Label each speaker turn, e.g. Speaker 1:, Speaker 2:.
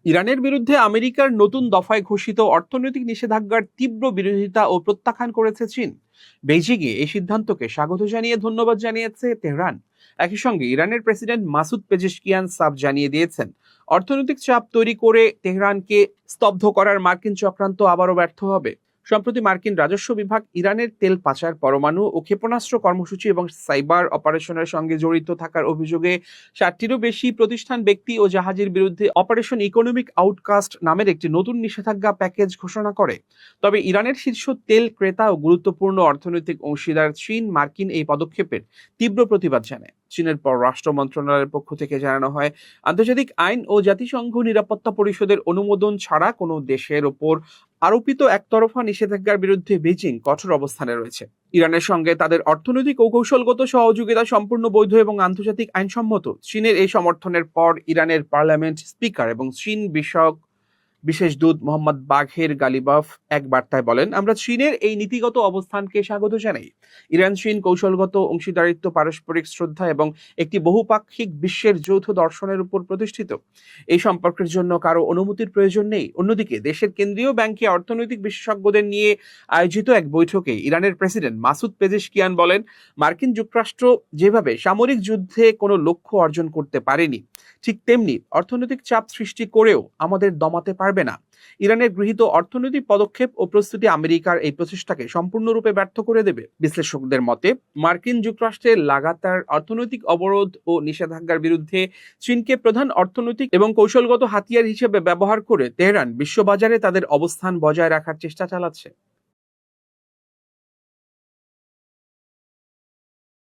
Speaker 1: ইরানের বিরুদ্ধে আমেরিকার নতুন দফায় ঘোষিত অর্থনৈতিক নিষেধাজ্ঞার তীব্র বিরোধিতা ও প্রত্যাখ্যান করেছে চীন। বেইজিংয়ে এই সিদ্ধান্তকে স্বাগত জানিয়ে ধন্যবাদ জানিয়েছে তেহরান। একই সঙ্গে ইরানের প্রেসিডেন্ট মাসুদ পেজেশকিয়ান সাফ জানিয়ে দিয়েছেন, অর্থনৈতিক চাপ তৈরি করে তেহরানকে স্তব্ধ করার মার্কিন চক্রান্ত আবারও ব্যর্থ হবে। সম্প্রতি মার্কিন রাজস্ব বিভাগ ইরানের তেল পাচার, পরমাণু ও ক্ষেপণাস্ত্র কর্মসূচি এবং সাইবার অপারেশনের সঙ্গে জড়িত থাকার অভিযোগে 60টিরও বেশি প্রতিষ্ঠান, ব্যক্তি ও জাহাজের বিরুদ্ধে অপারেশন ইকোনমিক আউটকাস্ট নামের একটি নতুন নিষেধাজ্ঞা প্যাকেজ ঘোষণা করে। তবে ইরানের শীর্ষ তেল ক্রেতা ও গুরুত্বপূর্ণ অর্থনৈতিক অংশীদার চীন মার্কিন এই পদক্ষেপের তীব্র প্রতিবাদ জানায়। চীনের পররাষ্ট্র মন্ত্রণালয়ের পক্ষ থেকে জানানো হয়, আন্তর্জাতিক আইন ও জাতিসংঘ নিরাপত্তা পরিষদের অনুমোদন ছাড়া কোনো দেশের ওপর আরোপিত একতরফা নিষেধাজ্ঞার বিরুদ্ধে বেজিং কঠোর অবস্থানে রয়েছে। ইরানের সঙ্গে তাদের অর্থনৈতিক ও কৌশলগত সহযোগিতা সম্পূর্ণ বৈধ এবং আন্তর্জাতিক আইনসম্মত। চীনের এই সমর্থনের পর ইরানের পার্লামেন্ট স্পিকার এবং চীন বিষয়ক বিশেষ দূত মোহাম্মদ বাঘের গালিবাফ এক বার্তায় বলেন, আমরা চীনের এই নীতিগত অবস্থানকে স্বাগত জানাই। ইরান চীন কৌশলগত অংশীদারিত্ব, পারস্পরিক শ্রদ্ধা এবং একটি বহুপাক্ষিক বিশ্বের যৌথ দর্শনের উপর প্রতিষ্ঠিত। এই সম্পর্কের জন্য কারো অনুমতির প্রয়োজন নেই। অন্যদিকে দেশের কেন্দ্রীয় ব্যাংকে অর্থনৈতিক বিশেষজ্ঞদের নিয়ে আয়োজিত এক বৈঠকে ইরানের প্রেসিডেন্ট মাসুদ পেজেশকিয়ান বলেন, মার্কিন যুক্তরাষ্ট্র যেভাবে সামরিক যুদ্ধে কোনো লক্ষ্য অর্জন করতে পারেনি, ঠিক তেমনি অর্থনৈতিক চাপ সৃষ্টি করেও আমাদের দমাতে পারবে না। ইরানের গৃহীত অর্থনৈতিক পদক্ষেপ ও প্রস্তুতি আমেরিকার এই প্রচেষ্টাকে সম্পূর্ণরূপে ব্যর্থ করে দেবে। বিশ্লেষকদের মতে, মার্কিন যুক্তরাষ্ট্রের লাগাতার অর্থনৈতিক অবরোধ ও নিষেধাজ্ঞার বিরুদ্ধে চীনকে প্রধান অর্থনৈতিক এবং কৌশলগত হাতিয়ার হিসেবে ব্যবহার করে তেহরান বিশ্ববাজারে তাদের অবস্থান বজায় রাখার চেষ্টা চালাচ্ছে।